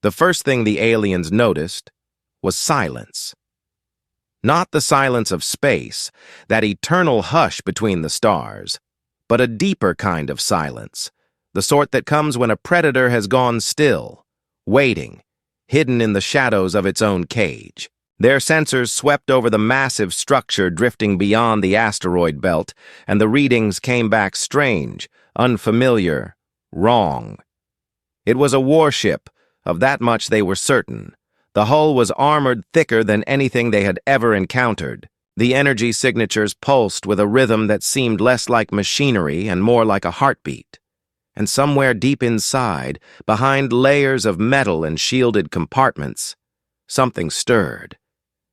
The first thing the aliens noticed was silence. Not the silence of space, that eternal hush between the stars, but a deeper kind of silence, the sort that comes when a predator has gone still, waiting, hidden in the shadows of its own cage. Their sensors swept over the massive structure drifting beyond the asteroid belt, and the readings came back strange, unfamiliar, wrong. It was a warship, of that much they were certain. The hull was armored thicker than anything they had ever encountered. The energy signatures pulsed with a rhythm that seemed less like machinery and more like a heartbeat. And somewhere deep inside, behind layers of metal and shielded compartments, something stirred.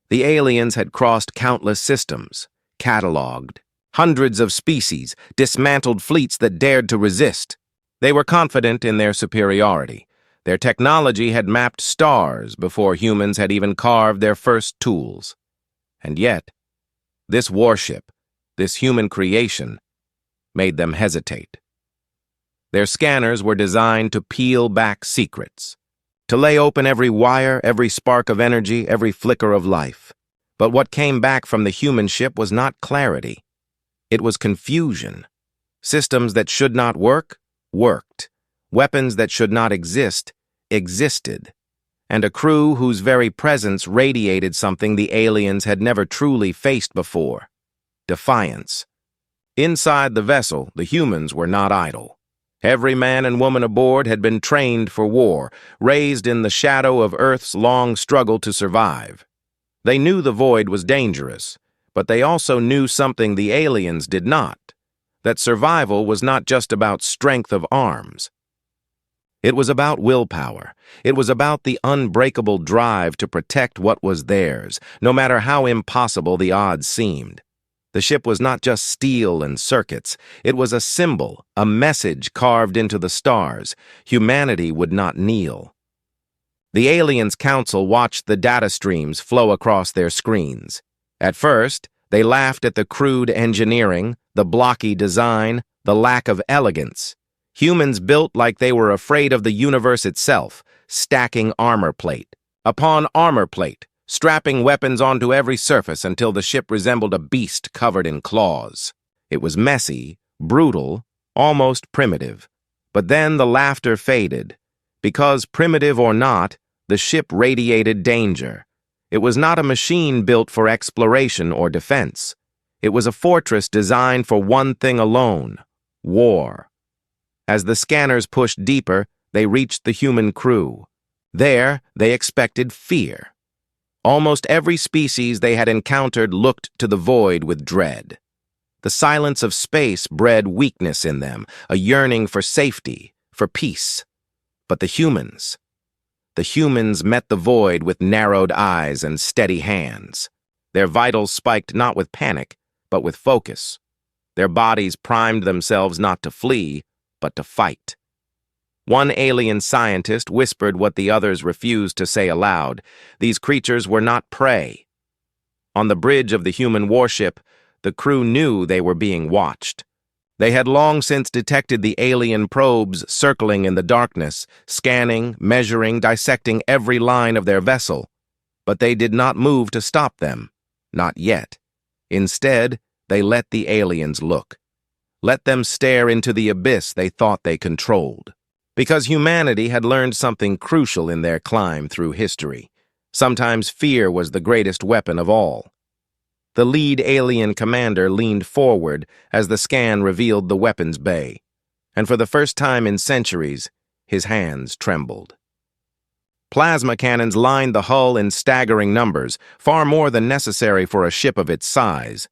The aliens had crossed countless systems, cataloged hundreds of species, dismantled fleets that dared to resist. They were confident in their superiority. Their technology had mapped stars before humans had even carved their first tools. And yet, this warship, this human creation, made them hesitate. Their scanners were designed to peel back secrets, to lay open every wire, every spark of energy, every flicker of life. But what came back from the human ship was not clarity. It was confusion. Systems that should not work, worked. Weapons that should not exist, existed. And a crew whose very presence radiated something the aliens had never truly faced before: defiance. Inside the vessel, the humans were not idle. Every man and woman aboard had been trained for war, raised in the shadow of Earth's long struggle to survive. They knew the void was dangerous, but they also knew something the aliens did not: that survival was not just about strength of arms. It was about willpower. It was about the unbreakable drive to protect what was theirs, no matter how impossible the odds seemed. The ship was not just steel and circuits. It was a symbol, a message carved into the stars. Humanity would not kneel. The aliens' council watched the data streams flow across their screens. At first, they laughed at the crude engineering, the blocky design, the lack of elegance. Humans built like they were afraid of the universe itself, stacking armor plate upon armor plate, strapping weapons onto every surface until the ship resembled a beast covered in claws. It was messy, brutal, almost primitive. But then the laughter faded. Because, primitive or not, the ship radiated danger. It was not a machine built for exploration or defense. It was a fortress designed for one thing alone: war. As the scanners pushed deeper, they reached the human crew. There, they expected fear. Almost every species they had encountered looked to the void with dread. The silence of space bred weakness in them, a yearning for safety, for peace. But the humans met the void with narrowed eyes and steady hands. Their vitals spiked not with panic, but with focus. Their bodies primed themselves not to flee, but to fight. One alien scientist whispered what the others refused to say aloud: these creatures were not prey. On the bridge of the human warship, the crew knew they were being watched. They had long since detected the alien probes circling in the darkness, scanning, measuring, dissecting every line of their vessel. But they did not move to stop them. Not yet. Instead, they let the aliens look. Let them stare into the abyss they thought they controlled. Because humanity had learned something crucial in their climb through history. Sometimes fear was the greatest weapon of all. The lead alien commander leaned forward as the scan revealed the weapons bay, and for the first time in centuries, his hands trembled. Plasma cannons lined the hull in staggering numbers, far more than necessary for a ship of its size.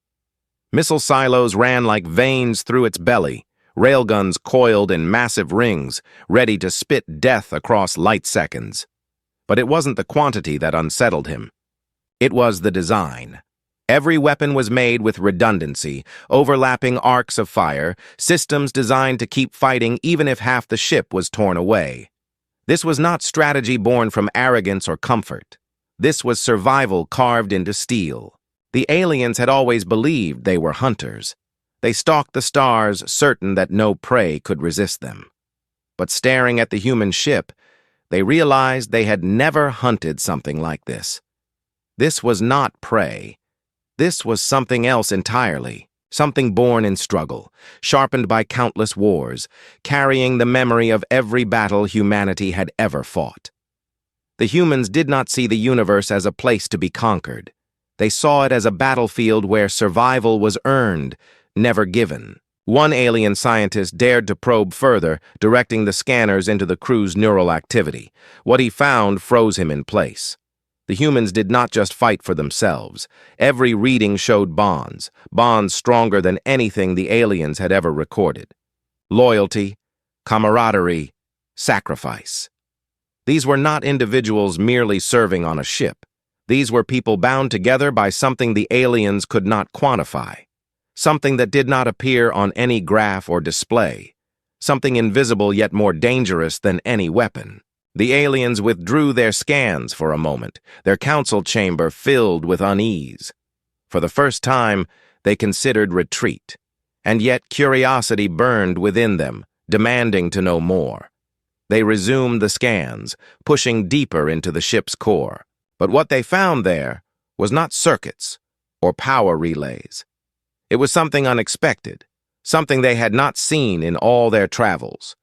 Missile silos ran like veins through its belly, railguns coiled in massive rings, ready to spit death across light seconds. But it wasn't the quantity that unsettled him. It was the design. Every weapon was made with redundancy, overlapping arcs of fire, systems designed to keep fighting even if half the ship was torn away. This was not strategy born from arrogance or comfort. This was survival carved into steel. The aliens had always believed they were hunters. They stalked the stars, certain that no prey could resist them. But staring at the human ship, They realized they had never hunted something like this. This was not prey. This was something else entirely, something born in struggle, sharpened by countless wars, carrying the memory of every battle humanity had ever fought. The humans did not see the universe as a place to be conquered. They saw it as a battlefield where survival was earned, never given. One alien scientist dared to probe further, directing the scanners into the crew's neural activity. What he found froze him in place. The humans did not just fight for themselves. Every reading showed bonds stronger than anything the aliens had ever recorded. Loyalty, camaraderie, sacrifice. These were not individuals merely serving on a ship. These were people bound together by something the aliens could not quantify, something that did not appear on any graph or display, something invisible yet more dangerous than any weapon. The aliens withdrew their scans for a moment, their council chamber filled with unease. For the first time, they considered retreat, and yet curiosity burned within them, demanding to know more. They resumed the scans, pushing deeper into the ship's core. But what they found there was not circuits or power relays. It was something unexpected, something they had not seen in all their travels.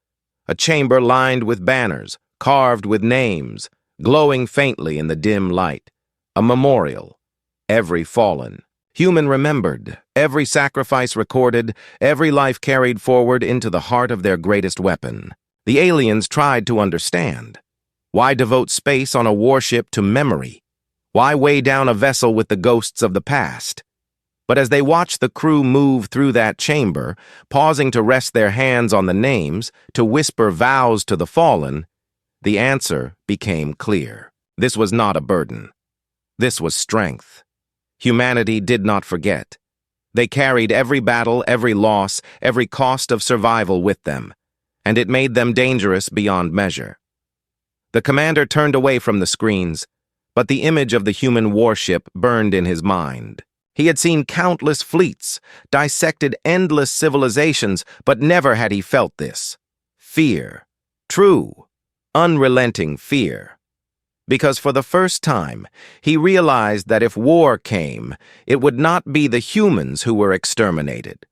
A chamber lined with banners, carved with names, glowing faintly in the dim light. A memorial. Every fallen human remembered, every sacrifice recorded, every life carried forward into the heart of their greatest weapon. The aliens tried to understand. Why devote space on a warship to memory? Why weigh down a vessel with the ghosts of the past? But as they watched the crew move through that chamber, pausing to rest their hands on the names, to whisper vows to the fallen, the answer became clear. This was not a burden. This was strength. Humanity did not forget. They carried every battle, every loss, every cost of survival with them, and it made them dangerous beyond measure. The commander turned away from the screens, but the image of the human warship burned in his mind. He had seen countless fleets, dissected endless civilizations, but never had he felt this. Fear. True, unrelenting fear. Because for the first time, he realized that if war came, it would not be the humans who were exterminated.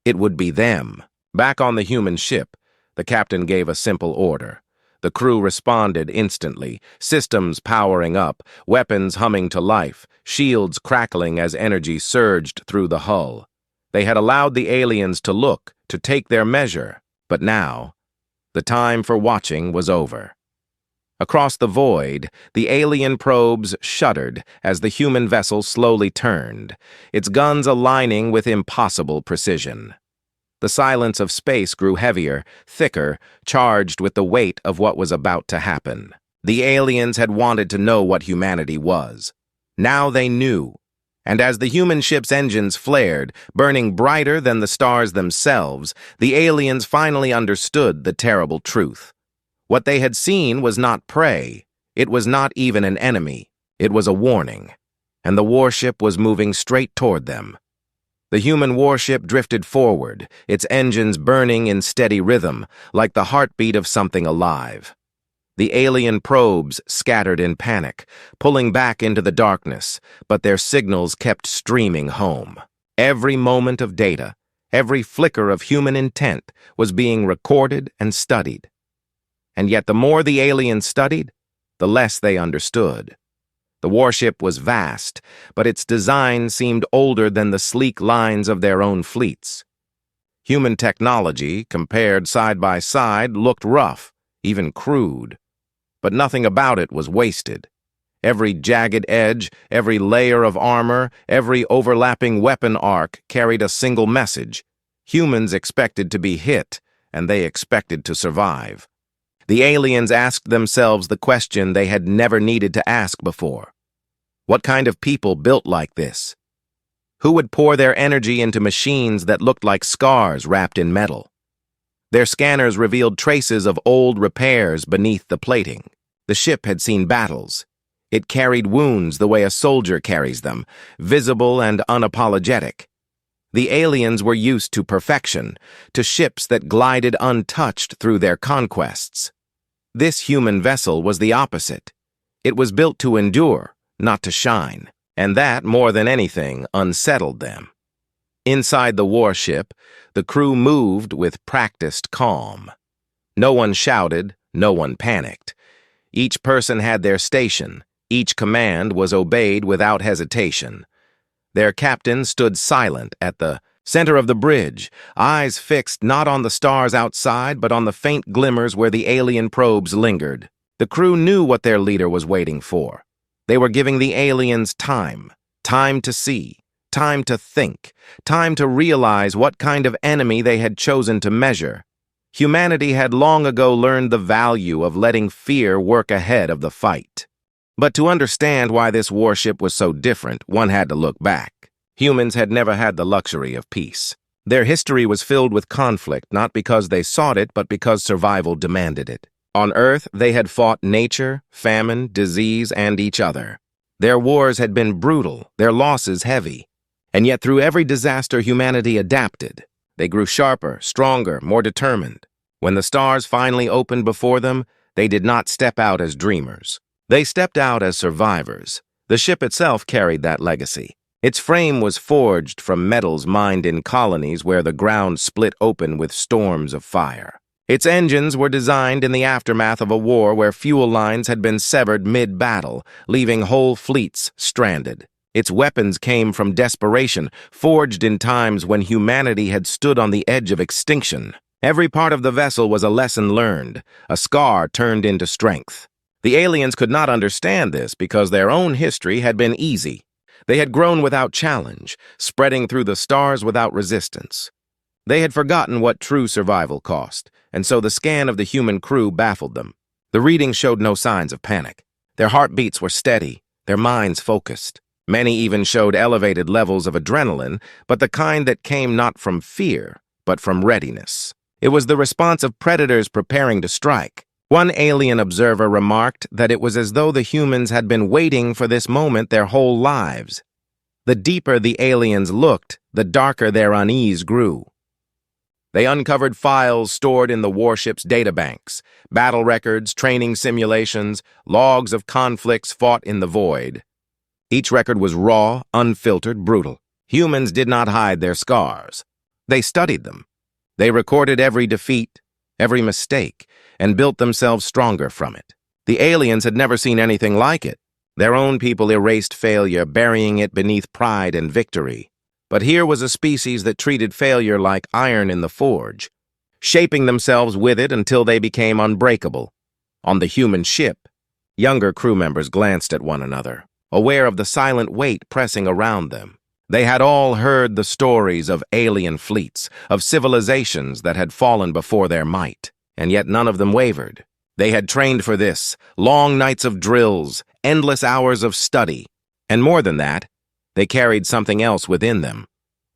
It would be them. Back on the human ship, the captain gave a simple order. The crew responded instantly, systems powering up, weapons humming to life, shields crackling as energy surged through the hull. They had allowed the aliens to look, to take their measure, but now, the time for watching was over. Across the void, the alien probes shuddered as the human vessel slowly turned, its guns aligning with impossible precision. The silence of space grew heavier, thicker, charged with the weight of what was about to happen. The aliens had wanted to know what humanity was. Now they knew. And as the human ship's engines flared, burning brighter than the stars themselves, the aliens finally understood the terrible truth. What they had seen was not prey. It was not even an enemy. It was a warning. And the warship was moving straight toward them. The human warship drifted forward, its engines burning in steady rhythm, like the heartbeat of something alive. The alien probes scattered in panic, pulling back into the darkness, but their signals kept streaming home. Every moment of data, every flicker of human intent was being recorded and studied. And yet the more the aliens studied, the less they understood. The warship was vast, but its design seemed older than the sleek lines of their own fleets. Human technology, compared side by side, looked rough, even crude. But nothing about it was wasted. Every jagged edge, every layer of armor, every overlapping weapon arc carried a single message. Humans expected to be hit, and they expected to survive. The aliens asked themselves the question they had never needed to ask before. What kind of people built like this? Who would pour their energy into machines that looked like scars wrapped in metal? Their scanners revealed traces of old repairs beneath the plating. The ship had seen battles. It carried wounds the way a soldier carries them, visible and unapologetic. The aliens were used to perfection, to ships that glided untouched through their conquests. This human vessel was the opposite. It was built to endure, not to shine, and that, more than anything, unsettled them. Inside the warship, the crew moved with practiced calm. No one shouted, no one panicked. Each person had their station. Each command was obeyed without hesitation. Their captain stood silent at the center of the bridge, eyes fixed not on the stars outside but on the faint glimmers where the alien probes lingered. The crew knew what their leader was waiting for. They were giving the aliens time to see, time to think, time to realize what kind of enemy they had chosen to measure. Humanity had long ago learned the value of letting fear work ahead of the fight. But to understand why this warship was so different, one had to look back. Humans had never had the luxury of peace. Their history was filled with conflict, not because they sought it, but because survival demanded it. On Earth, they had fought nature, famine, disease, and each other. Their wars had been brutal, their losses heavy. And yet through every disaster, humanity adapted. They grew sharper, stronger, more determined. When the stars finally opened before them, they did not step out as dreamers. They stepped out as survivors. The ship itself carried that legacy. Its frame was forged from metals mined in colonies where the ground split open with storms of fire. Its engines were designed in the aftermath of a war where fuel lines had been severed mid-battle, leaving whole fleets stranded. Its weapons came from desperation, forged in times when humanity had stood on the edge of extinction. Every part of the vessel was a lesson learned, a scar turned into strength. The aliens could not understand this because their own history had been easy. They had grown without challenge, spreading through the stars without resistance. They had forgotten what true survival cost, and so the scan of the human crew baffled them. The readings showed no signs of panic. Their heartbeats were steady, their minds focused. Many even showed elevated levels of adrenaline, but the kind that came not from fear, but from readiness. It was the response of predators preparing to strike. One alien observer remarked that it was as though the humans had been waiting for this moment their whole lives. The deeper the aliens looked, the darker their unease grew. They uncovered files stored in the warship's databanks, battle records, training simulations, logs of conflicts fought in the void. Each record was raw, unfiltered, brutal. Humans did not hide their scars. They studied them. They recorded every defeat, every mistake, and built themselves stronger from it. The aliens had never seen anything like it. Their own people erased failure, burying it beneath pride and victory. But here was a species that treated failure like iron in the forge, shaping themselves with it until they became unbreakable. On the human ship, younger crew members glanced at one another, aware of the silent weight pressing around them. They had all heard the stories of alien fleets, of civilizations that had fallen before their might. And yet none of them wavered. They had trained for this, long nights of drills, endless hours of study. And more than that, they carried something else within them.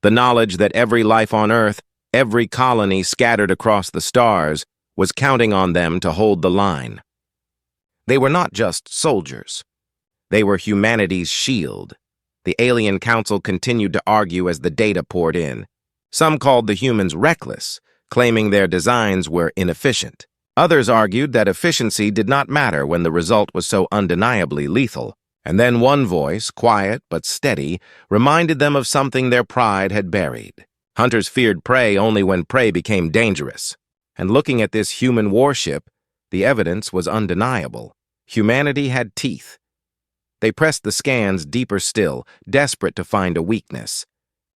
The knowledge that every life on Earth, every colony scattered across the stars, was counting on them to hold the line. They were not just soldiers. They were humanity's shield. The Alien Council continued to argue as the data poured in. Some called the humans reckless, claiming their designs were inefficient. Others argued that efficiency did not matter when the result was so undeniably lethal. And then one voice, quiet but steady, reminded them of something their pride had buried. Hunters feared prey only when prey became dangerous. And looking at this human warship, the evidence was undeniable. Humanity had teeth. They pressed the scans deeper still, desperate to find a weakness.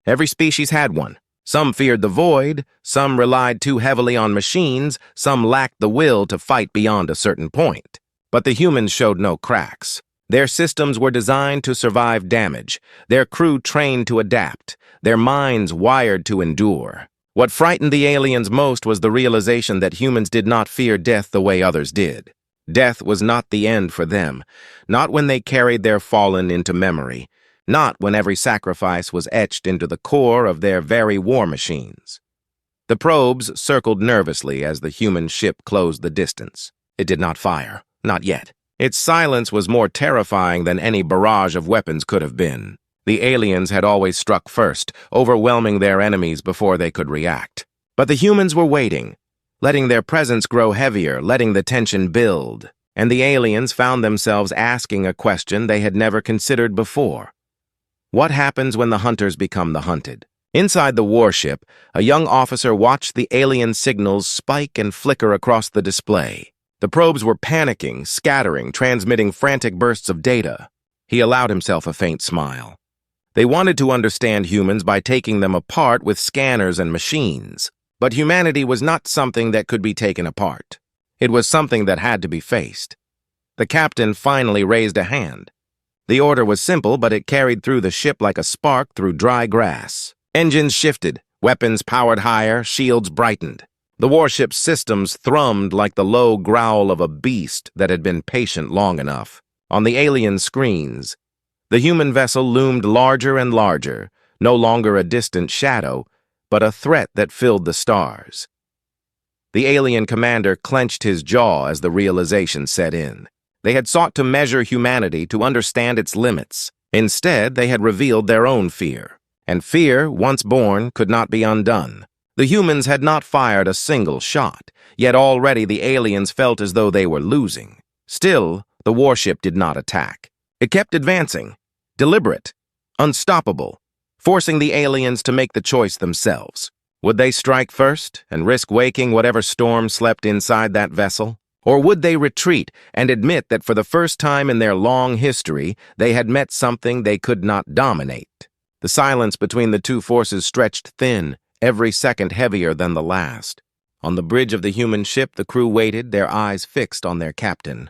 Every species had one. Some feared the void, some relied too heavily on machines, some lacked the will to fight beyond a certain point. But the humans showed no cracks. Their systems were designed to survive damage, their crew trained to adapt, their minds wired to endure. What frightened the aliens most was the realization that humans did not fear death the way others did. Death was not the end for them, not when they carried their fallen into memory, not when every sacrifice was etched into the core of their very war machines. The probes circled nervously as the human ship closed the distance. It did not fire, not yet. Its silence was more terrifying than any barrage of weapons could have been. The aliens had always struck first, overwhelming their enemies before they could react. But the humans were waiting, letting their presence grow heavier, letting the tension build. And the aliens found themselves asking a question they had never considered before. What happens when the hunters become the hunted? Inside the warship, a young officer watched the alien signals spike and flicker across the display. The probes were panicking, scattering, transmitting frantic bursts of data. He allowed himself a faint smile. They wanted to understand humans by taking them apart with scanners and machines. But humanity was not something that could be taken apart. It was something that had to be faced. The captain finally raised a hand. The order was simple, but it carried through the ship like a spark through dry grass. Engines shifted, weapons powered higher, shields brightened. The warship's systems thrummed like the low growl of a beast that had been patient long enough. On the alien screens, the human vessel loomed larger and larger, no longer a distant shadow, but a threat that filled the stars. The alien commander clenched his jaw as the realization set in. They had sought to measure humanity to understand its limits. Instead, they had revealed their own fear. And fear, once born, could not be undone. The humans had not fired a single shot, yet already the aliens felt as though they were losing. Still, the warship did not attack. It kept advancing, deliberate, unstoppable, forcing the aliens to make the choice themselves. Would they strike first and risk waking whatever storm slept inside that vessel? Or would they retreat and admit that for the first time in their long history, they had met something they could not dominate? The silence between the two forces stretched thin, every second heavier than the last. On the bridge of the human ship, the crew waited, their eyes fixed on their captain.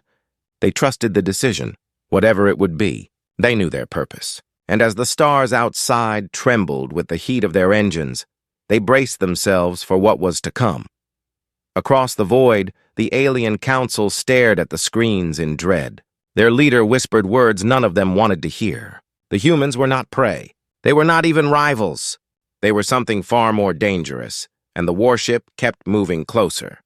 They trusted the decision, whatever it would be. They knew their purpose. And as the stars outside trembled with the heat of their engines, they braced themselves for what was to come. Across the void, the alien council stared at the screens in dread. Their leader whispered words none of them wanted to hear. The humans were not prey. They were not even rivals. They were something far more dangerous, and the warship kept moving closer.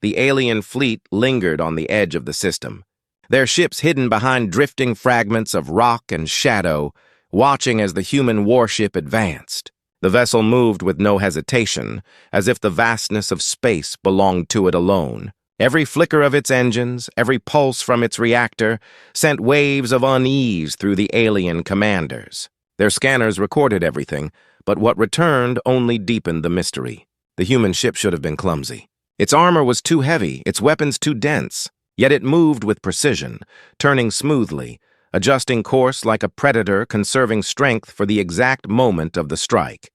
The alien fleet lingered on the edge of the system, their ships hidden behind drifting fragments of rock and shadow, watching as the human warship advanced. The vessel moved with no hesitation, as if the vastness of space belonged to it alone. Every flicker of its engines, every pulse from its reactor, sent waves of unease through the alien commanders. Their scanners recorded everything, but what returned only deepened the mystery. The human ship should have been clumsy. Its armor was too heavy, its weapons too dense, yet it moved with precision, turning smoothly, adjusting course like a predator conserving strength for the exact moment of the strike.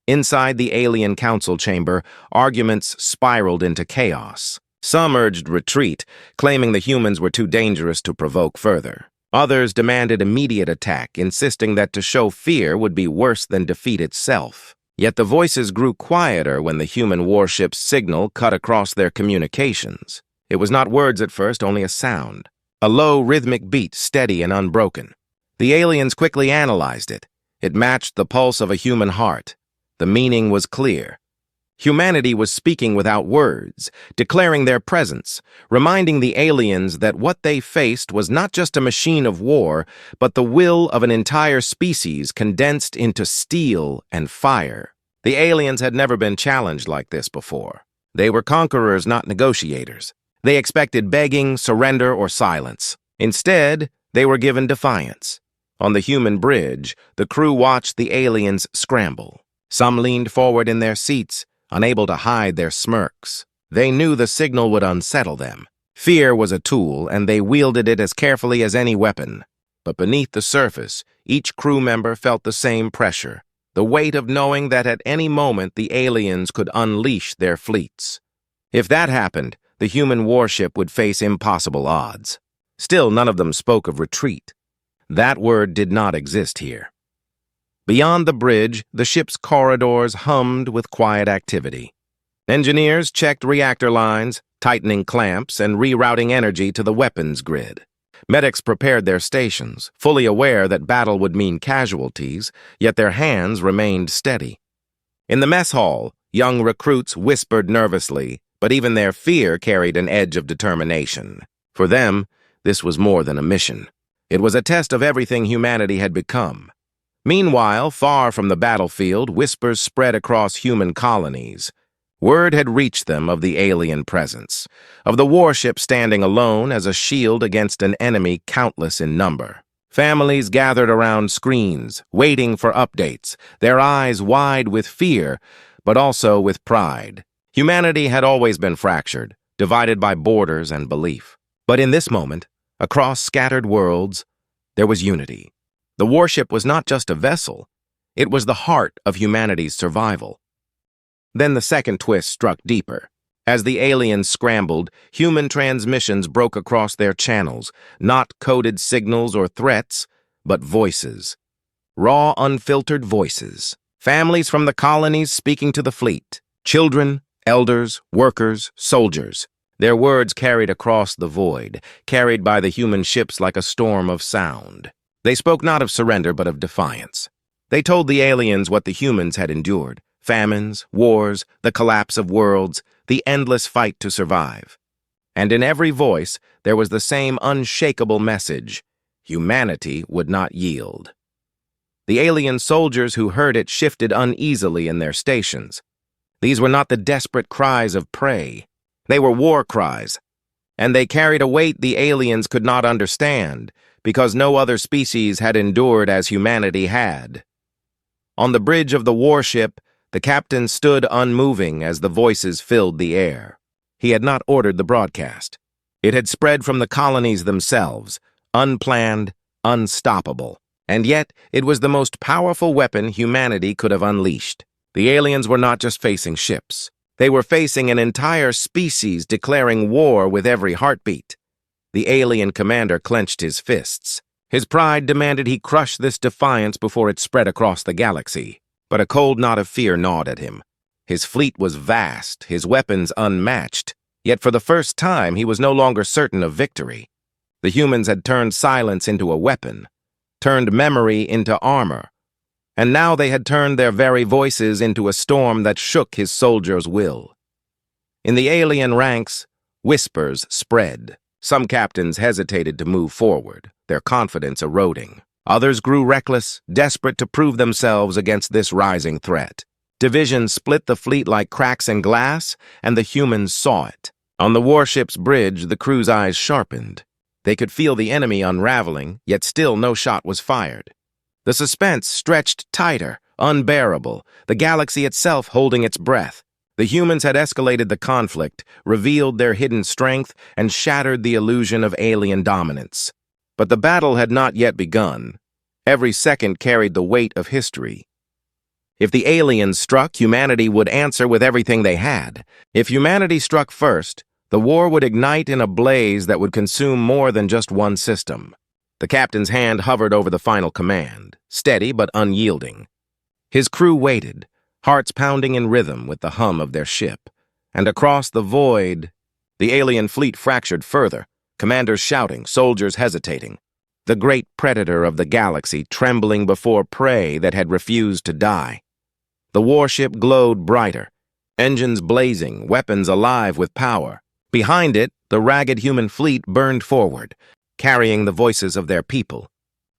Inside the alien council chamber, arguments spiraled into chaos. Some urged retreat, claiming the humans were too dangerous to provoke further. Others demanded immediate attack, insisting that to show fear would be worse than defeat itself. Yet the voices grew quieter when the human warship's signal cut across their communications. It was not words at first, only a sound. A low, rhythmic beat, steady and unbroken. The aliens quickly analyzed it. It matched the pulse of a human heart. The meaning was clear. Humanity was speaking without words, declaring their presence, reminding the aliens that what they faced was not just a machine of war, but the will of an entire species condensed into steel and fire. The aliens had never been challenged like this before. They were conquerors, not negotiators. They expected begging, surrender, or silence. Instead, they were given defiance. On the human bridge, the crew watched the aliens scramble. Some leaned forward in their seats, unable to hide their smirks. They knew the signal would unsettle them. Fear was a tool, and they wielded it as carefully as any weapon. But beneath the surface, each crew member felt the same pressure, the weight of knowing that at any moment the aliens could unleash their fleets. If that happened, the human warship would face impossible odds. Still, none of them spoke of retreat. That word did not exist here. Beyond the bridge, the ship's corridors hummed with quiet activity. Engineers checked reactor lines, tightening clamps and rerouting energy to the weapons grid. Medics prepared their stations, fully aware that battle would mean casualties, yet their hands remained steady. In the mess hall, young recruits whispered nervously, but even their fear carried an edge of determination. For them, this was more than a mission. It was a test of everything humanity had become. Meanwhile, far from the battlefield, whispers spread across human colonies. Word had reached them of the alien presence, of the warship standing alone as a shield against an enemy countless in number. Families gathered around screens, waiting for updates, their eyes wide with fear, but also with pride. Humanity had always been fractured, divided by borders and belief. But in this moment, across scattered worlds, there was unity. The warship was not just a vessel, it was the heart of humanity's survival. Then the second twist struck deeper. As the aliens scrambled, human transmissions broke across their channels, not coded signals or threats, but voices. Raw, unfiltered voices. Families from the colonies speaking to the fleet. Children, elders, workers, soldiers. Their words carried across the void, carried by the human ships like a storm of sound. They spoke not of surrender, but of defiance. They told the aliens what the humans had endured. Famines, wars, the collapse of worlds, the endless fight to survive. And in every voice, there was the same unshakable message: humanity would not yield. The alien soldiers who heard it shifted uneasily in their stations. These were not the desperate cries of prey. They were war cries, and they carried a weight the aliens could not understand, because no other species had endured as humanity had. On the bridge of the warship, the captain stood unmoving as the voices filled the air. He had not ordered the broadcast. It had spread from the colonies themselves, unplanned, unstoppable. And yet, it was the most powerful weapon humanity could have unleashed. The aliens were not just facing ships. They were facing an entire species declaring war with every heartbeat. The alien commander clenched his fists. His pride demanded he crush this defiance before it spread across the galaxy. But a cold knot of fear gnawed at him. His fleet was vast, his weapons unmatched, yet for the first time he was no longer certain of victory. The humans had turned silence into a weapon, turned memory into armor, and now they had turned their very voices into a storm that shook his soldiers' will. In the alien ranks, whispers spread. Some captains hesitated to move forward, their confidence eroding. Others grew reckless, desperate to prove themselves against this rising threat. Divisions split the fleet like cracks in glass, and the humans saw it. On the warship's bridge, the crew's eyes sharpened. They could feel the enemy unraveling, yet still no shot was fired. The suspense stretched tighter, unbearable, the galaxy itself holding its breath. The humans had escalated the conflict, revealed their hidden strength, and shattered the illusion of alien dominance. But the battle had not yet begun. Every second carried the weight of history. If the aliens struck, humanity would answer with everything they had. If humanity struck first, the war would ignite in a blaze that would consume more than just one system. The captain's hand hovered over the final command, steady but unyielding. His crew waited, hearts pounding in rhythm with the hum of their ship. And across the void, the alien fleet fractured further. Commanders shouting, soldiers hesitating. The great predator of the galaxy trembling before prey that had refused to die. The warship glowed brighter, engines blazing, weapons alive with power. Behind it, the ragged human fleet burned forward, carrying the voices of their people,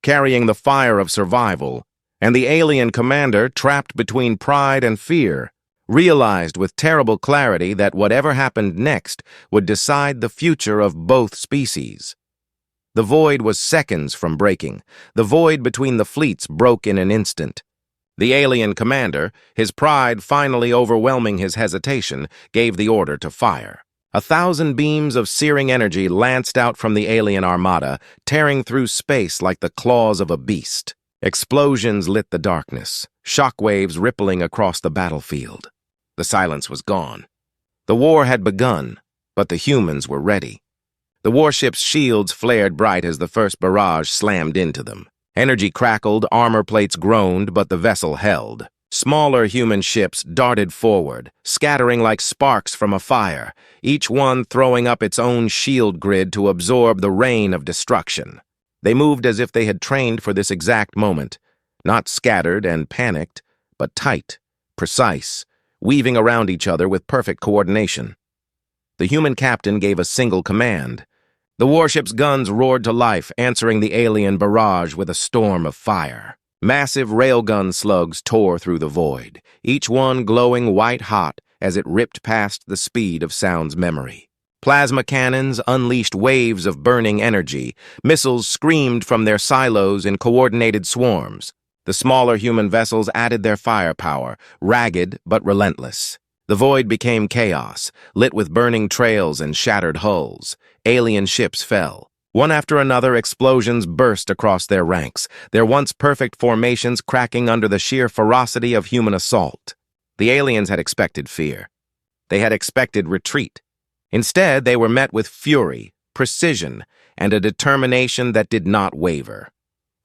carrying the fire of survival, and the alien commander, trapped between pride and fear, realized with terrible clarity that whatever happened next would decide the future of both species. The void was seconds from breaking. The void between the fleets broke in an instant. The alien commander, his pride finally overwhelming his hesitation, gave the order to fire. 1,000 beams of searing energy lanced out from the alien armada, tearing through space like the claws of a beast. Explosions lit the darkness, shockwaves rippling across the battlefield. The silence was gone. The war had begun, but the humans were ready. The warship's shields flared bright as the first barrage slammed into them. Energy crackled, armor plates groaned, but the vessel held. Smaller human ships darted forward, scattering like sparks from a fire, each one throwing up its own shield grid to absorb the rain of destruction. They moved as if they had trained for this exact moment, not scattered and panicked, but tight, precise, weaving around each other with perfect coordination. The human captain gave a single command. The warship's guns roared to life, answering the alien barrage with a storm of fire. Massive railgun slugs tore through the void, each one glowing white-hot, as it ripped past the speed of sound's memory. Plasma cannons unleashed waves of burning energy. Missiles screamed from their silos in coordinated swarms. The smaller human vessels added their firepower, ragged but relentless. The void became chaos, lit with burning trails and shattered hulls. Alien ships fell. One after another, explosions burst across their ranks, their once perfect formations cracking under the sheer ferocity of human assault. The aliens had expected fear. They had expected retreat. Instead, they were met with fury, precision, and a determination that did not waver.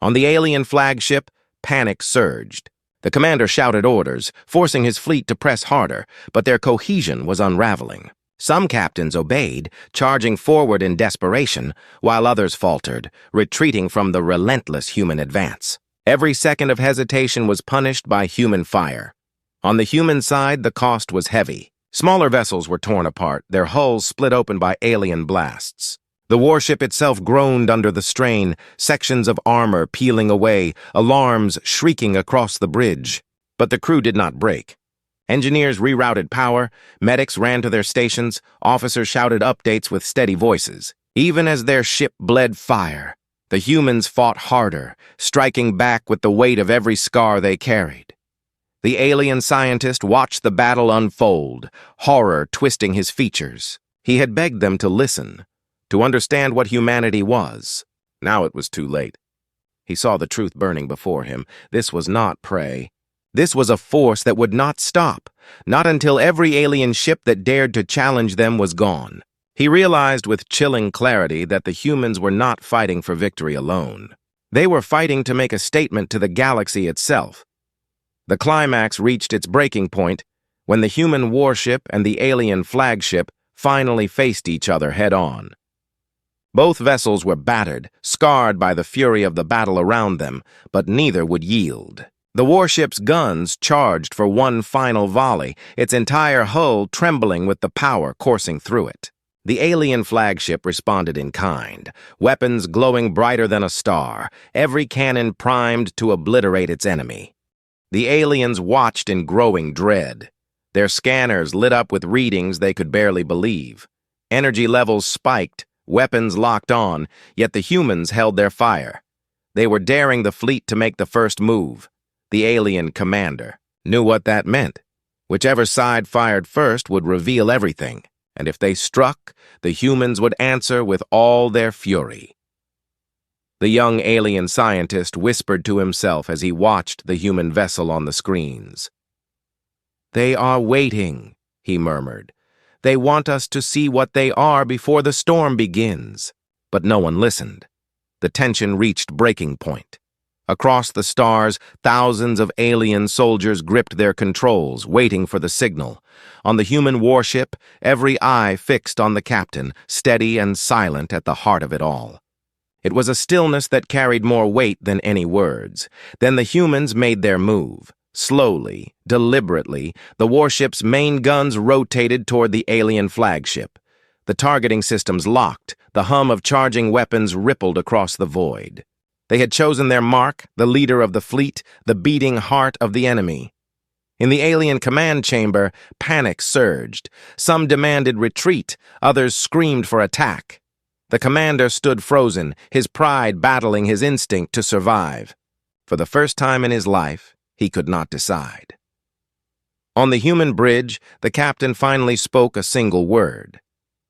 On the alien flagship, panic surged. The commander shouted orders, forcing his fleet to press harder, but their cohesion was unraveling. Some captains obeyed, charging forward in desperation, while others faltered, retreating from the relentless human advance. Every second of hesitation was punished by human fire. On the human side, the cost was heavy. Smaller vessels were torn apart, their hulls split open by alien blasts. The warship itself groaned under the strain, sections of armor peeling away, alarms shrieking across the bridge. But the crew did not break. Engineers rerouted power, medics ran to their stations, officers shouted updates with steady voices. Even as their ship bled fire, the humans fought harder, striking back with the weight of every scar they carried. The alien scientist watched the battle unfold, horror twisting his features. He had begged them to listen, to understand what humanity was. Now it was too late. He saw the truth burning before him. This was not prey. This was a force that would not stop, not until every alien ship that dared to challenge them was gone. He realized with chilling clarity that the humans were not fighting for victory alone. They were fighting to make a statement to the galaxy itself. The climax reached its breaking point when the human warship and the alien flagship finally faced each other head-on. Both vessels were battered, scarred by the fury of the battle around them, but neither would yield. The warship's guns charged for one final volley, its entire hull trembling with the power coursing through it. The alien flagship responded in kind, weapons glowing brighter than a star, every cannon primed to obliterate its enemy. The aliens watched in growing dread. Their scanners lit up with readings they could barely believe. Energy levels spiked, weapons locked on, yet the humans held their fire. They were daring the fleet to make the first move. The alien commander knew what that meant. Whichever side fired first would reveal everything, and if they struck, the humans would answer with all their fury. The young alien scientist whispered to himself as he watched the human vessel on the screens. "They are waiting," he murmured. "They want us to see what they are before the storm begins." But no one listened. The tension reached breaking point. Across the stars, thousands of alien soldiers gripped their controls, waiting for the signal. On the human warship, every eye fixed on the captain, steady and silent at the heart of it all. It was a stillness that carried more weight than any words. Then the humans made their move. Slowly, deliberately, the warship's main guns rotated toward the alien flagship. The targeting systems locked, the hum of charging weapons rippled across the void. They had chosen their mark, the leader of the fleet, the beating heart of the enemy. In the alien command chamber, panic surged. Some demanded retreat, others screamed for attack. The commander stood frozen, his pride battling his instinct to survive. For the first time in his life, he could not decide. On the human bridge, the captain finally spoke a single word.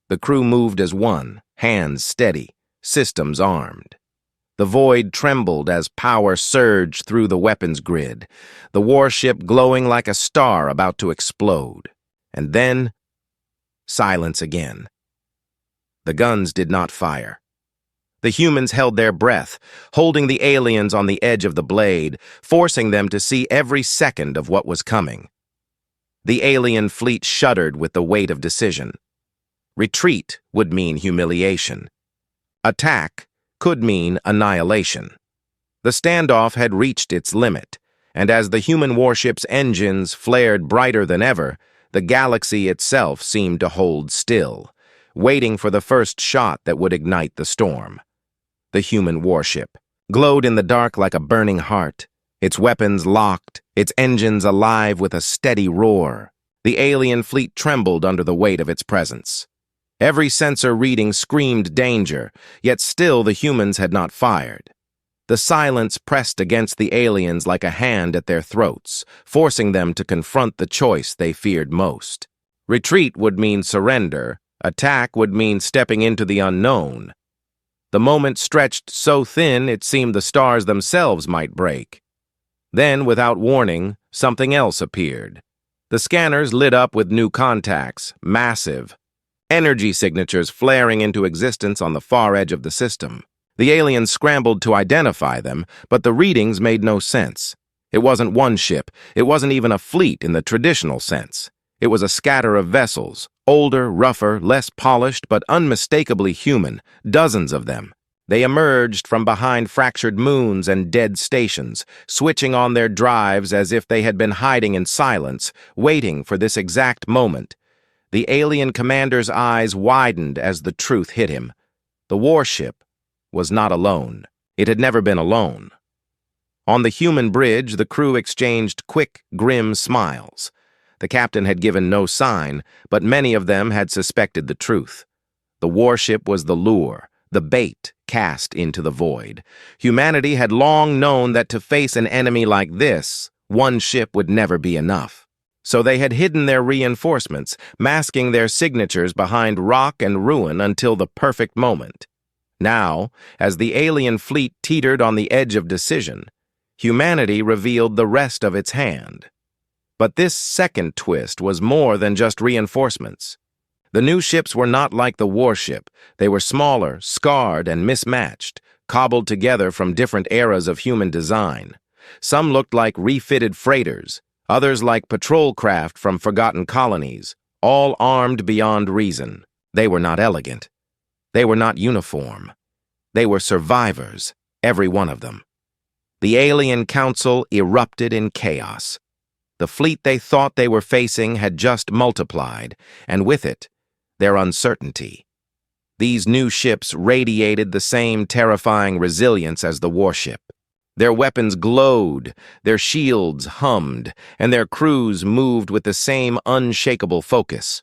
The crew moved as one, hands steady, systems armed. The void trembled as power surged through the weapons grid, the warship glowing like a star about to explode. And then, silence again. The guns did not fire. The humans held their breath, holding the aliens on the edge of the blade, forcing them to see every second of what was coming. The alien fleet shuddered with the weight of decision. Retreat would mean humiliation. Attack could mean annihilation. The standoff had reached its limit, and as the human warship's engines flared brighter than ever, the galaxy itself seemed to hold still, waiting for the first shot that would ignite the storm. The human warship glowed in the dark like a burning heart, its weapons locked, its engines alive with a steady roar. The alien fleet trembled under the weight of its presence. Every sensor reading screamed danger, yet still the humans had not fired. The silence pressed against the aliens like a hand at their throats, forcing them to confront the choice they feared most. Retreat would mean surrender, attack would mean stepping into the unknown. The moment stretched so thin it seemed the stars themselves might break. Then, without warning, something else appeared. The scanners lit up with new contacts, massive, energy signatures flaring into existence on the far edge of the system. The aliens scrambled to identify them, but the readings made no sense. It wasn't one ship, it wasn't even a fleet in the traditional sense. It was a scatter of vessels, older, rougher, less polished, but unmistakably human, dozens of them. They emerged from behind fractured moons and dead stations, switching on their drives as if they had been hiding in silence, waiting for this exact moment. The alien commander's eyes widened as the truth hit him. The warship was not alone. It had never been alone. On the human bridge, the crew exchanged quick, grim smiles. The captain had given no sign, but many of them had suspected the truth. The warship was the lure, the bait cast into the void. Humanity had long known that to face an enemy like this, one ship would never be enough. So they had hidden their reinforcements, masking their signatures behind rock and ruin until the perfect moment. Now, as the alien fleet teetered on the edge of decision, humanity revealed the rest of its hand. But this second twist was more than just reinforcements. The new ships were not like the warship. They were smaller, scarred, and mismatched, cobbled together from different eras of human design. Some looked like refitted freighters, others like patrol craft from forgotten colonies, all armed beyond reason. They were not elegant. They were not uniform. They were survivors, every one of them. The alien council erupted in chaos. The fleet they thought they were facing had just multiplied, and with it, their uncertainty. These new ships radiated the same terrifying resilience as the warship. Their weapons glowed, their shields hummed, and their crews moved with the same unshakable focus.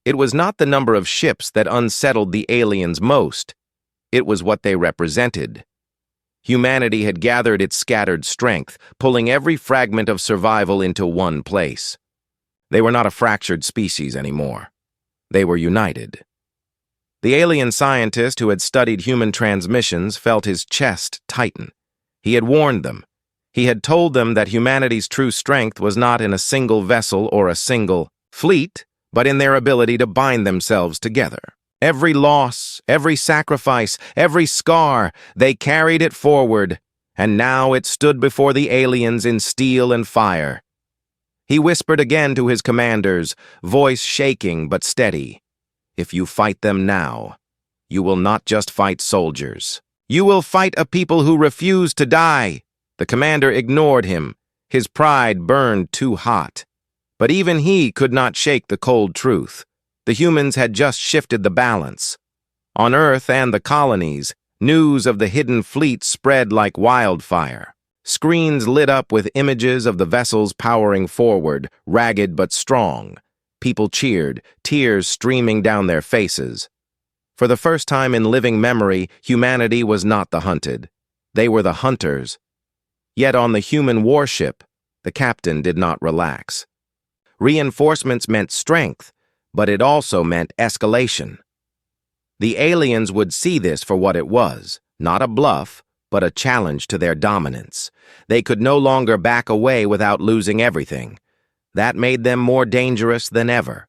It was not the number of ships that unsettled the aliens most. It was what they represented. Humanity had gathered its scattered strength, pulling every fragment of survival into one place. They were not a fractured species anymore. They were united. The alien scientist who had studied human transmissions felt his chest tighten. He had warned them. He had told them that humanity's true strength was not in a single vessel or a single fleet, but in their ability to bind themselves together. Every loss, every sacrifice, every scar, they carried it forward, and now it stood before the aliens in steel and fire. He whispered again to his commanders, voice shaking but steady. If you fight them now, you will not just fight soldiers. You will fight a people who refuse to die. The commander ignored him. His pride burned too hot. But even he could not shake the cold truth. The humans had just shifted the balance. On Earth and the colonies, news of the hidden fleet spread like wildfire. Screens lit up with images of the vessels powering forward, ragged but strong. People cheered, tears streaming down their faces. For the first time in living memory, humanity was not the hunted. They were the hunters. Yet on the human warship, the captain did not relax. Reinforcements meant strength, but it also meant escalation. The aliens would see this for what it was, not a bluff, but a challenge to their dominance. They could no longer back away without losing everything. That made them more dangerous than ever.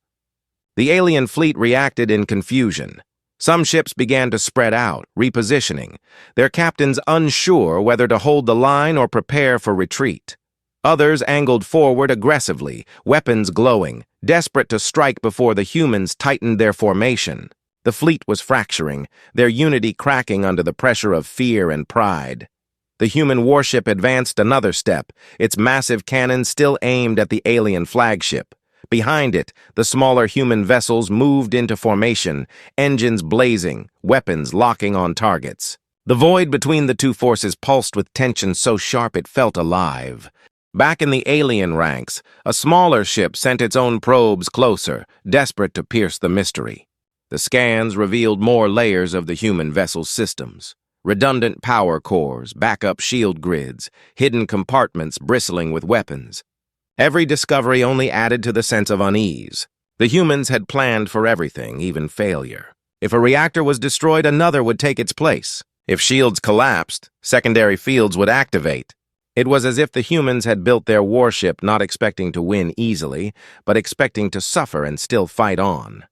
The alien fleet reacted in confusion. Some ships began to spread out, repositioning, their captains unsure whether to hold the line or prepare for retreat. Others angled forward aggressively, weapons glowing, desperate to strike before the humans tightened their formation. The fleet was fracturing, their unity cracking under the pressure of fear and pride. The human warship advanced another step, its massive cannon still aimed at the alien flagship. Behind it, the smaller human vessels moved into formation, engines blazing, weapons locking on targets. The void between the two forces pulsed with tension so sharp it felt alive. Back in the alien ranks, a smaller ship sent its own probes closer, desperate to pierce the mystery. The scans revealed more layers of the human vessel's systems. Redundant power cores, backup shield grids, hidden compartments bristling with weapons. Every discovery only added to the sense of unease. The humans had planned for everything, even failure. If a reactor was destroyed, another would take its place. If shields collapsed, secondary fields would activate. It was as if the humans had built their warship not expecting to win easily, but expecting to suffer and still fight on.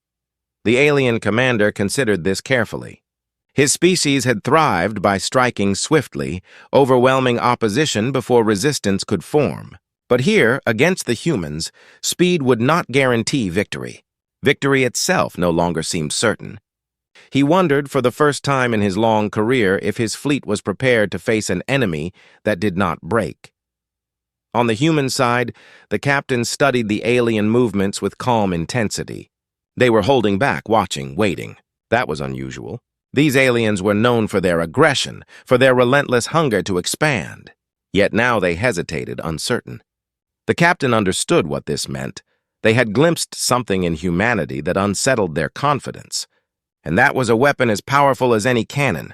The alien commander considered this carefully. His species had thrived by striking swiftly, overwhelming opposition before resistance could form. But here, against the humans, speed would not guarantee victory. Victory itself no longer seemed certain. He wondered for the first time in his long career if his fleet was prepared to face an enemy that did not break. On the human side, the captain studied the alien movements with calm intensity. They were holding back, watching, waiting. That was unusual. These aliens were known for their aggression, for their relentless hunger to expand. Yet now they hesitated, uncertain. The captain understood what this meant. They had glimpsed something in humanity that unsettled their confidence. And that was a weapon as powerful as any cannon.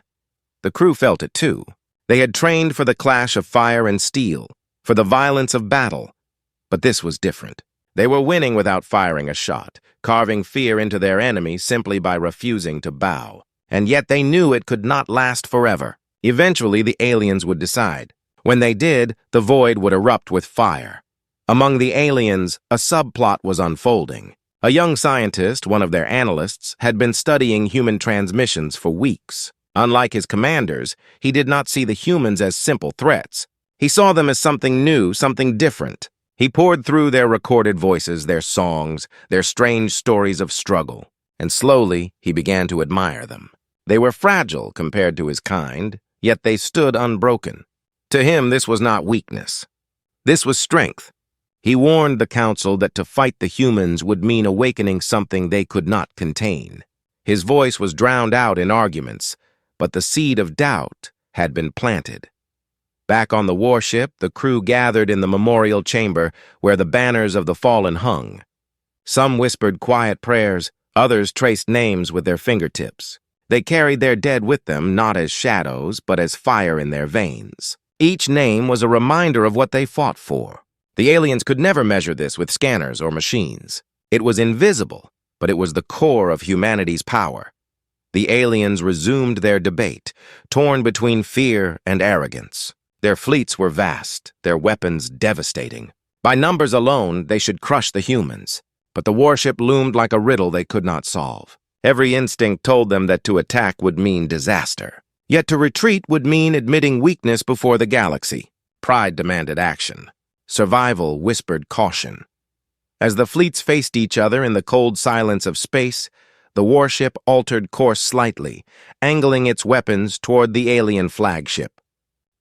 The crew felt it too. They had trained for the clash of fire and steel, for the violence of battle. But this was different. They were winning without firing a shot, carving fear into their enemy simply by refusing to bow. And yet they knew it could not last forever. Eventually, the aliens would decide. When they did, the void would erupt with fire. Among the aliens, a subplot was unfolding. A young scientist, one of their analysts, had been studying human transmissions for weeks. Unlike his commanders, he did not see the humans as simple threats. He saw them as something new, something different. He poured through their recorded voices, their songs, their strange stories of struggle, and slowly he began to admire them. They were fragile compared to his kind, yet they stood unbroken. To him, this was not weakness. This was strength. He warned the council that to fight the humans would mean awakening something they could not contain. His voice was drowned out in arguments, but the seed of doubt had been planted. Back on the warship, the crew gathered in the memorial chamber where the banners of the fallen hung. Some whispered quiet prayers, others traced names with their fingertips. They carried their dead with them not as shadows, but as fire in their veins. Each name was a reminder of what they fought for. The aliens could never measure this with scanners or machines. It was invisible, but it was the core of humanity's power. The aliens resumed their debate, torn between fear and arrogance. Their fleets were vast, their weapons devastating. By numbers alone, they should crush the humans. But the warship loomed like a riddle they could not solve. Every instinct told them that to attack would mean disaster. Yet to retreat would mean admitting weakness before the galaxy. Pride demanded action. Survival whispered caution. As the fleets faced each other in the cold silence of space, the warship altered course slightly, angling its weapons toward the alien flagship.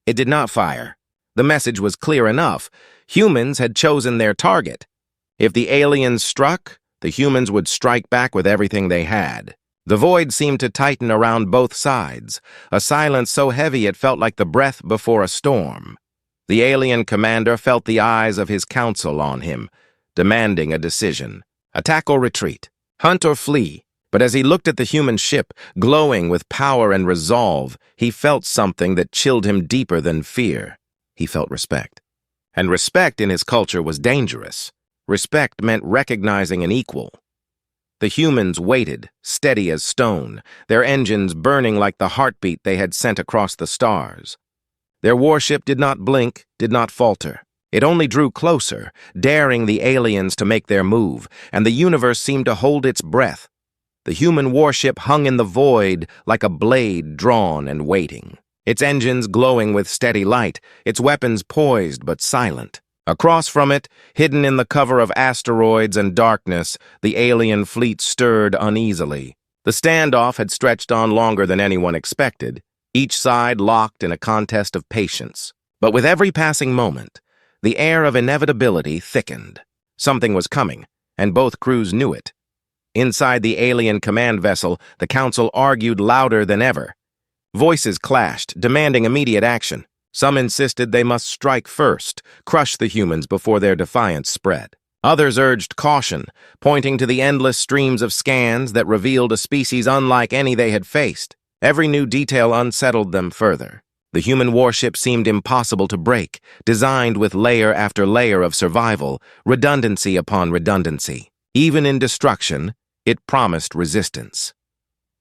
It did not fire. The message was clear enough. Humans had chosen their target. If the aliens struck, the humans would strike back with everything they had. The void seemed to tighten around both sides, a silence so heavy it felt like the breath before a storm. The alien commander felt the eyes of his council on him, demanding a decision. Attack or retreat, hunt or flee. But as he looked at the human ship, glowing with power and resolve, he felt something that chilled him deeper than fear. He felt respect. And respect in his culture was dangerous. Respect meant recognizing an equal. The humans waited, steady as stone, their engines burning like the heartbeat they had sent across the stars. Their warship did not blink, did not falter. It only drew closer, daring the aliens to make their move, and the universe seemed to hold its breath. The human warship hung in the void like a blade drawn and waiting, its engines glowing with steady light, its weapons poised but silent. Across from it, hidden in the cover of asteroids and darkness, the alien fleet stirred uneasily. The standoff had stretched on longer than anyone expected, each side locked in a contest of patience. But with every passing moment, the air of inevitability thickened. Something was coming, and both crews knew it. Inside the alien command vessel, the council argued louder than ever. Voices clashed, demanding immediate action. Some insisted they must strike first, crush the humans before their defiance spread. Others urged caution, pointing to the endless streams of scans that revealed a species unlike any they had faced. Every new detail unsettled them further. The human warship seemed impossible to break, designed with layer after layer of survival, redundancy upon redundancy. Even in destruction, it promised resistance.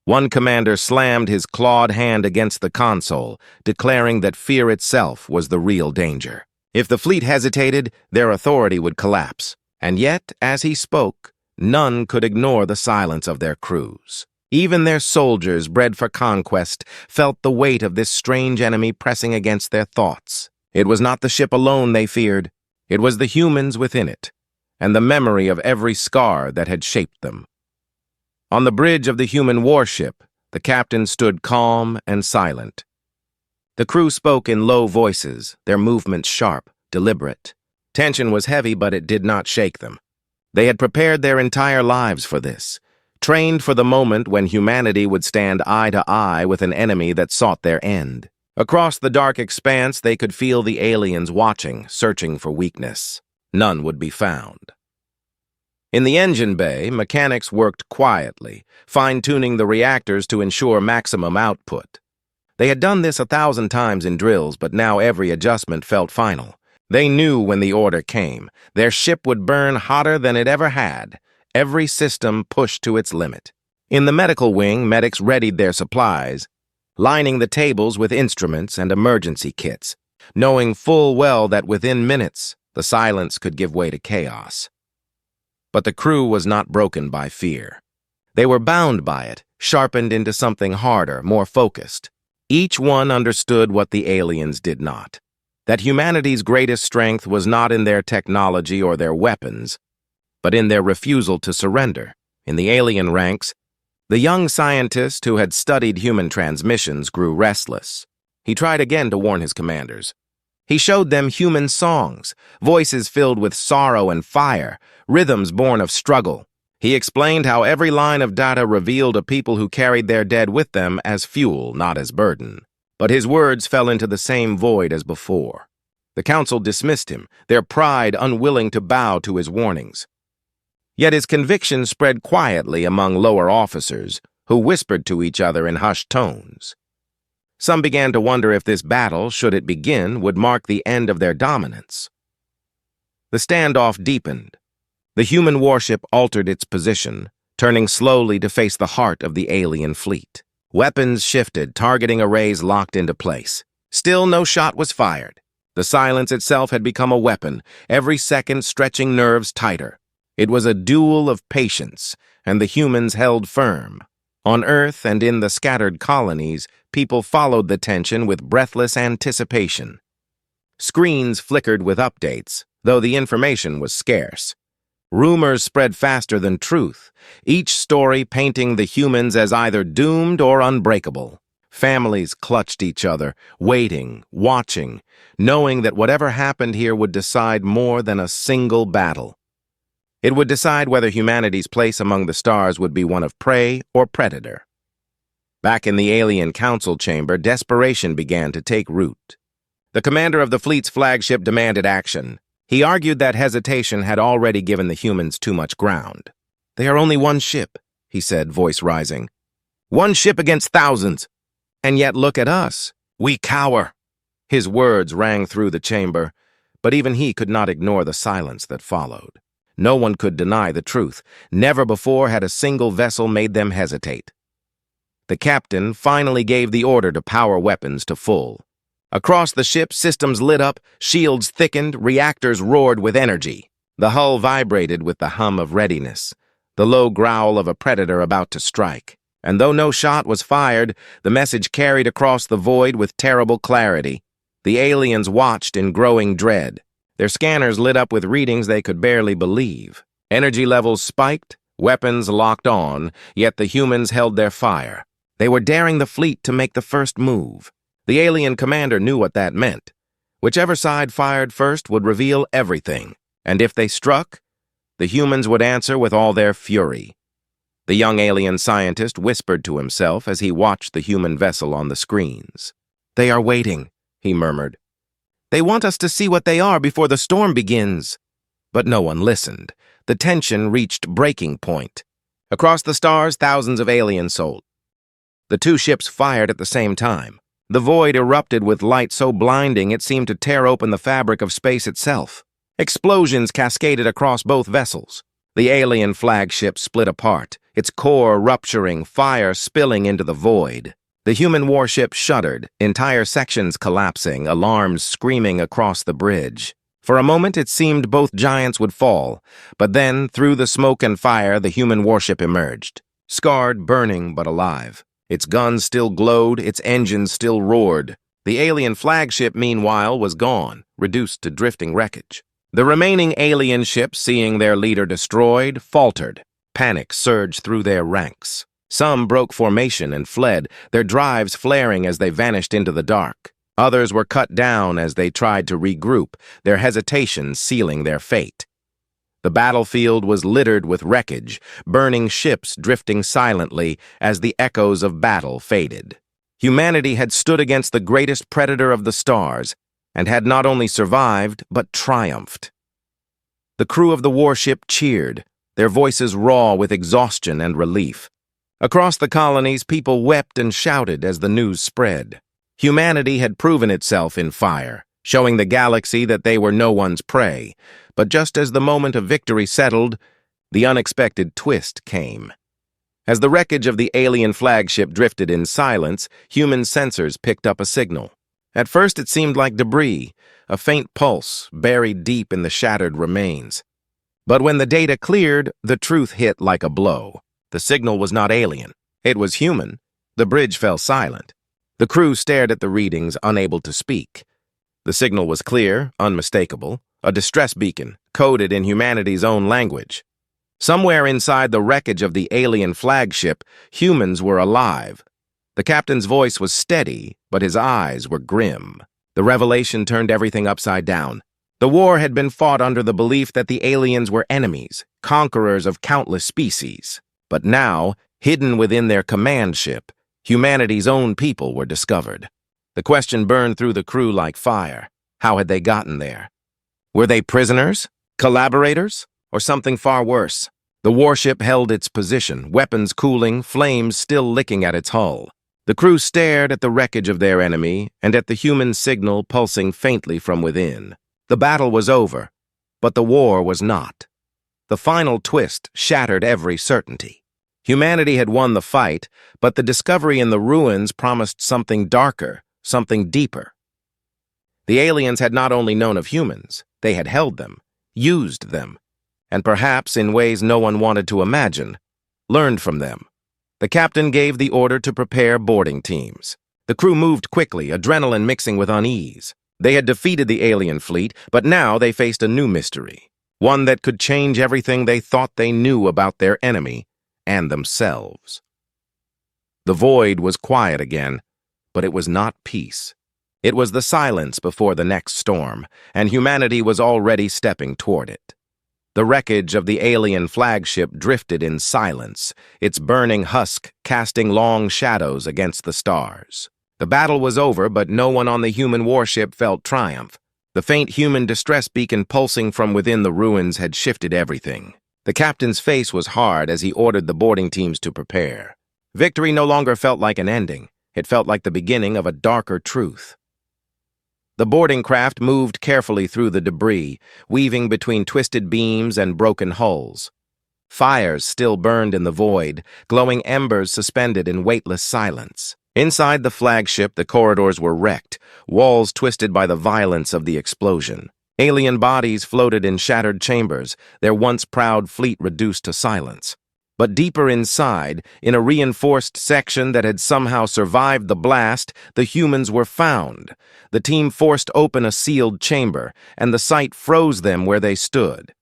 One commander slammed his clawed hand against the console, declaring that fear itself was the real danger. If the fleet hesitated, their authority would collapse. And yet, as he spoke, none could ignore the silence of their crews. Even their soldiers, bred for conquest, felt the weight of this strange enemy pressing against their thoughts. It was not the ship alone they feared. It was the humans within it, and the memory of every scar that had shaped them. On the bridge of the human warship, the captain stood calm and silent. The crew spoke in low voices, their movements sharp, deliberate. Tension was heavy, but it did not shake them. They had prepared their entire lives for this, trained for the moment when humanity would stand eye to eye with an enemy that sought their end. Across the dark expanse, they could feel the aliens watching, searching for weakness. None would be found. In the engine bay, mechanics worked quietly, fine-tuning the reactors to ensure maximum output. They had done this 1,000 times in drills, but now every adjustment felt final. They knew when the order came. Their ship would burn hotter than it ever had, every system pushed to its limit. In the medical wing, medics readied their supplies, lining the tables with instruments and emergency kits, knowing full well that within minutes, the silence could give way to chaos. But the crew was not broken by fear. They were bound by it, sharpened into something harder, more focused. Each one understood what the aliens did not. That humanity's greatest strength was not in their technology or their weapons, but in their refusal to surrender. In the alien ranks, the young scientist who had studied human transmissions grew restless. He tried again to warn his commanders. He showed them human songs, voices filled with sorrow and fire, rhythms born of struggle. He explained how every line of data revealed a people who carried their dead with them as fuel, not as burden. But his words fell into the same void as before. The council dismissed him, their pride unwilling to bow to his warnings. Yet his conviction spread quietly among lower officers, who whispered to each other in hushed tones. Some began to wonder if this battle, should it begin, would mark the end of their dominance. The standoff deepened. The human warship altered its position, turning slowly to face the heart of the alien fleet. Weapons shifted, targeting arrays locked into place. Still no shot was fired. The silence itself had become a weapon, every second stretching nerves tighter. It was a duel of patience, and the humans held firm. On Earth and in the scattered colonies, people followed the tension with breathless anticipation. Screens flickered with updates, though the information was scarce. Rumors spread faster than truth, each story painting the humans as either doomed or unbreakable. Families clutched each other, waiting, watching, knowing that whatever happened here would decide more than a single battle. It would decide whether humanity's place among the stars would be one of prey or predator. Back in the alien council chamber, desperation began to take root. The commander of the fleet's flagship demanded action. He argued that hesitation had already given the humans too much ground. "They are only one ship," he said, voice rising. "One ship against thousands. And yet look at us. We cower." His words rang through the chamber, but even he could not ignore the silence that followed. No one could deny the truth. Never before had a single vessel made them hesitate. The captain finally gave the order to power weapons to full. Across the ship, systems lit up, shields thickened, reactors roared with energy. The hull vibrated with the hum of readiness, the low growl of a predator about to strike. And though no shot was fired, the message carried across the void with terrible clarity. The aliens watched in growing dread. Their scanners lit up with readings they could barely believe. Energy levels spiked, weapons locked on, yet the humans held their fire. They were daring the fleet to make the first move. The alien commander knew what that meant. Whichever side fired first would reveal everything, and if they struck, the humans would answer with all their fury. The young alien scientist whispered to himself as he watched the human vessel on the screens. "They are waiting," he murmured. They want us to see what they are before the storm begins." But no one listened. The tension reached breaking point. Across the stars, thousands of aliens sold. The two ships fired at the same time. The void erupted with light so blinding it seemed to tear open the fabric of space itself. Explosions cascaded across both vessels. The alien flagship split apart, its core rupturing, fire spilling into the void. The human warship shuddered, entire sections collapsing, alarms screaming across the bridge. For a moment it seemed both giants would fall, but then, through the smoke and fire, the human warship emerged. Scarred, burning, but alive. Its guns still glowed, its engines still roared. The alien flagship, meanwhile, was gone, reduced to drifting wreckage. The remaining alien ships, seeing their leader destroyed, faltered. Panic surged through their ranks. Some broke formation and fled, their drives flaring as they vanished into the dark. Others were cut down as they tried to regroup, their hesitation sealing their fate. The battlefield was littered with wreckage, burning ships drifting silently as the echoes of battle faded. Humanity had stood against the greatest predator of the stars, and had not only survived, but triumphed. The crew of the warship cheered, their voices raw with exhaustion and relief. Across the colonies, people wept and shouted as the news spread. Humanity had proven itself in fire, showing the galaxy that they were no one's prey. But just as the moment of victory settled, the unexpected twist came. As the wreckage of the alien flagship drifted in silence, human sensors picked up a signal. At first it seemed like debris, a faint pulse buried deep in the shattered remains. But when the data cleared, the truth hit like a blow. The signal was not alien. It was human. The bridge fell silent. The crew stared at the readings, unable to speak. The signal was clear, unmistakable, a distress beacon, coded in humanity's own language. Somewhere inside the wreckage of the alien flagship, humans were alive. The captain's voice was steady, but his eyes were grim. The revelation turned everything upside down. The war had been fought under the belief that the aliens were enemies, conquerors of countless species. But now, hidden within their command ship, humanity's own people were discovered. The question burned through the crew like fire. How had they gotten there? Were they prisoners, collaborators, or something far worse? The warship held its position, weapons cooling, flames still licking at its hull. The crew stared at the wreckage of their enemy and at the human signal pulsing faintly from within. The battle was over, but the war was not. The final twist shattered every certainty. Humanity had won the fight, but the discovery in the ruins promised something darker, something deeper. The aliens had not only known of humans, they had held them, used them, and perhaps in ways no one wanted to imagine, learned from them. The captain gave the order to prepare boarding teams. The crew moved quickly, adrenaline mixing with unease. They had defeated the alien fleet, but now they faced a new mystery, one that could change everything they thought they knew about their enemy and themselves. The void was quiet again, but it was not peace. It was the silence before the next storm, and humanity was already stepping toward it. The wreckage of the alien flagship drifted in silence, its burning husk casting long shadows against the stars. The battle was over, but no one on the human warship felt triumph. The faint human distress beacon pulsing from within the ruins had shifted everything. The captain's face was hard as he ordered the boarding teams to prepare. Victory no longer felt like an ending. It felt like the beginning of a darker truth. The boarding craft moved carefully through the debris, weaving between twisted beams and broken hulls. Fires still burned in the void, glowing embers suspended in weightless silence. Inside the flagship, the corridors were wrecked, walls twisted by the violence of the explosion. Alien bodies floated in shattered chambers, their once proud fleet reduced to silence. But deeper inside, in a reinforced section that had somehow survived the blast, the humans were found. The team forced open a sealed chamber, and the sight froze them where they stood.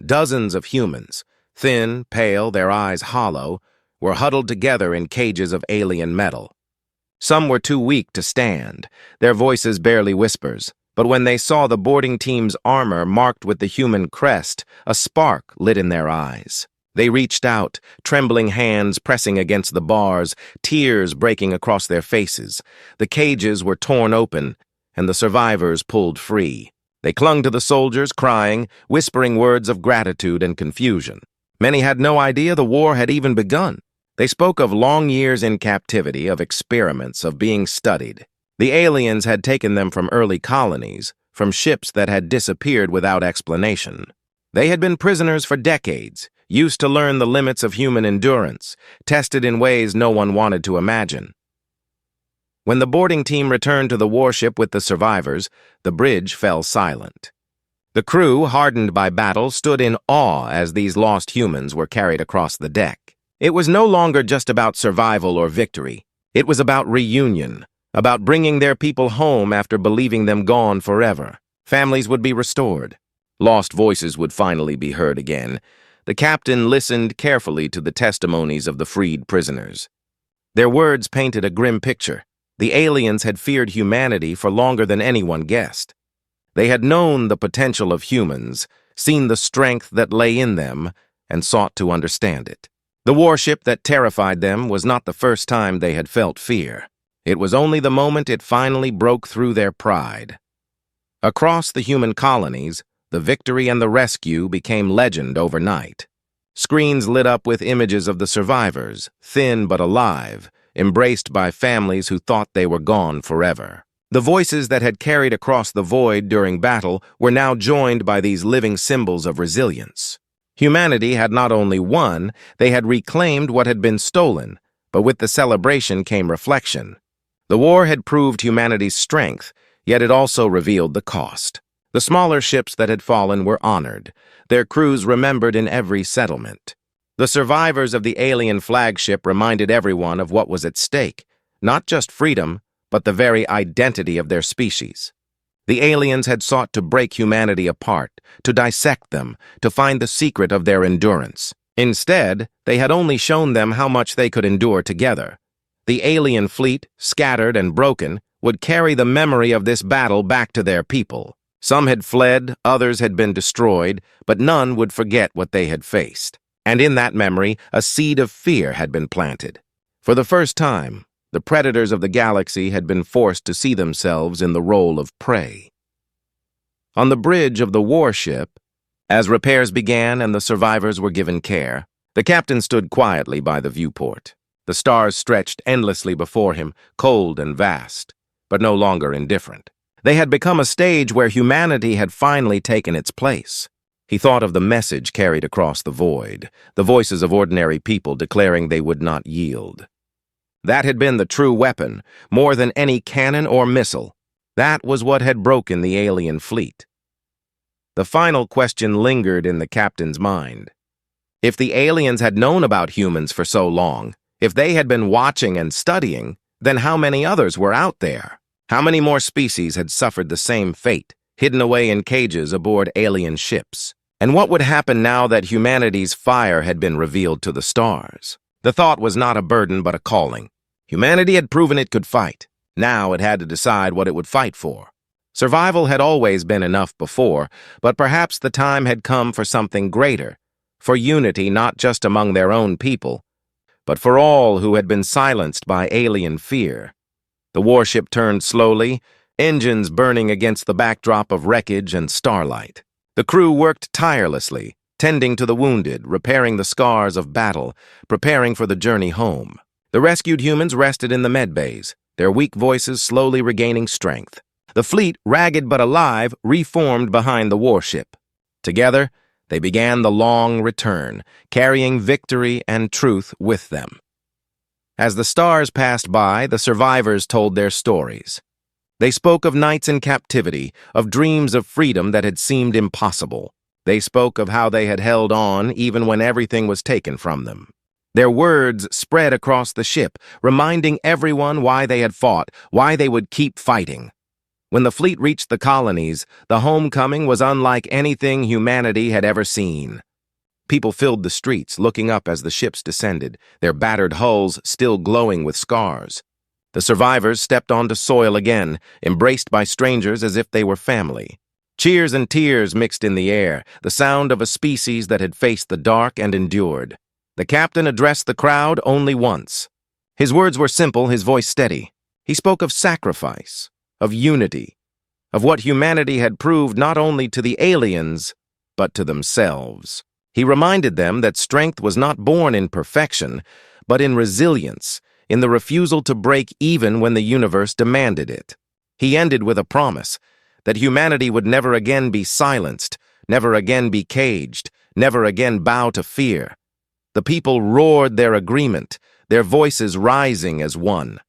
Dozens of humans, thin, pale, their eyes hollow, were huddled together in cages of alien metal. Some were too weak to stand, their voices barely whispers, but when they saw the boarding team's armor marked with the human crest, a spark lit in their eyes. They reached out, trembling hands pressing against the bars, tears breaking across their faces. The cages were torn open, and the survivors pulled free. They clung to the soldiers, crying, whispering words of gratitude and confusion. Many had no idea the war had even begun. They spoke of long years in captivity, of experiments, of being studied. The aliens had taken them from early colonies, from ships that had disappeared without explanation. They had been prisoners for decades, used to learn the limits of human endurance, tested in ways no one wanted to imagine. When the boarding team returned to the warship with the survivors, the bridge fell silent. The crew, hardened by battle, stood in awe as these lost humans were carried across the deck. It was no longer just about survival or victory. It was about reunion, about bringing their people home after believing them gone forever. Families would be restored. Lost voices would finally be heard again. The captain listened carefully to the testimonies of the freed prisoners. Their words painted a grim picture. The aliens had feared humanity for longer than anyone guessed. They had known the potential of humans, seen the strength that lay in them, and sought to understand it. The warship that terrified them was not the first time they had felt fear. It was only the moment it finally broke through their pride. Across the human colonies, the victory and the rescue became legend overnight. Screens lit up with images of the survivors, thin but alive, embraced by families who thought they were gone forever. The voices that had carried across the void during battle were now joined by these living symbols of resilience. Humanity had not only won, they had reclaimed what had been stolen, but with the celebration came reflection. The war had proved humanity's strength, yet it also revealed the cost. The smaller ships that had fallen were honored, their crews remembered in every settlement. The survivors of the alien flagship reminded everyone of what was at stake, not just freedom, but the very identity of their species. The aliens had sought to break humanity apart, to dissect them, to find the secret of their endurance. Instead, they had only shown them how much they could endure together. The alien fleet, scattered and broken, would carry the memory of this battle back to their people. Some had fled, others had been destroyed, but none would forget what they had faced. And in that memory, a seed of fear had been planted. For the first time, the predators of the galaxy had been forced to see themselves in the role of prey. On the bridge of the warship, as repairs began and the survivors were given care, the captain stood quietly by the viewport. The stars stretched endlessly before him, cold and vast, but no longer indifferent. They had become a stage where humanity had finally taken its place. He thought of the message carried across the void, the voices of ordinary people declaring they would not yield. That had been the true weapon, more than any cannon or missile. That was what had broken the alien fleet. The final question lingered in the captain's mind. If the aliens had known about humans for so long, if they had been watching and studying, then how many others were out there? How many more species had suffered the same fate, hidden away in cages aboard alien ships? And what would happen now that humanity's fire had been revealed to the stars? The thought was not a burden but a calling. Humanity had proven it could fight. Now it had to decide what it would fight for. Survival had always been enough before, but perhaps the time had come for something greater, for unity not just among their own people, but for all who had been silenced by alien fear. The warship turned slowly, engines burning against the backdrop of wreckage and starlight. The crew worked tirelessly, tending to the wounded, repairing the scars of battle, preparing for the journey home. The rescued humans rested in the medbays, their weak voices slowly regaining strength. The fleet, ragged but alive, reformed behind the warship. Together, they began the long return, carrying victory and truth with them. As the stars passed by, the survivors told their stories. They spoke of nights in captivity, of dreams of freedom that had seemed impossible. They spoke of how they had held on even when everything was taken from them. Their words spread across the ship, reminding everyone why they had fought, why they would keep fighting. When the fleet reached the colonies, the homecoming was unlike anything humanity had ever seen. People filled the streets, looking up as the ships descended, their battered hulls still glowing with scars. The survivors stepped onto soil again, embraced by strangers as if they were family. Cheers and tears mixed in the air, the sound of a species that had faced the dark and endured. The captain addressed the crowd only once. His words were simple, his voice steady. He spoke of sacrifice, of unity, of what humanity had proved not only to the aliens, but to themselves. He reminded them that strength was not born in perfection, but in resilience, in the refusal to break even when the universe demanded it. He ended with a promise that humanity would never again be silenced, never again be caged, never again bow to fear. The people roared their agreement, their voices rising as one.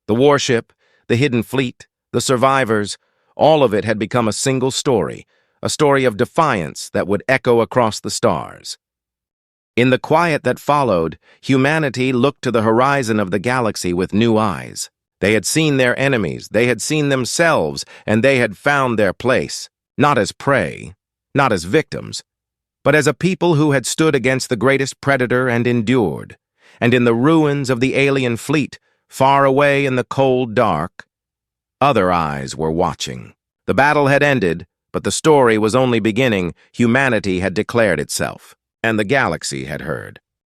The warship, the hidden fleet, the survivors, all of it had become a single story, a story of defiance that would echo across the stars. In the quiet that followed, humanity looked to the horizon of the galaxy with new eyes. They had seen their enemies, they had seen themselves, and they had found their place, not as prey, not as victims, but as a people who had stood against the greatest predator and endured. And in the ruins of the alien fleet, far away in the cold dark, other eyes were watching. The battle had ended, but the story was only beginning. Humanity had declared itself, and the galaxy had heard.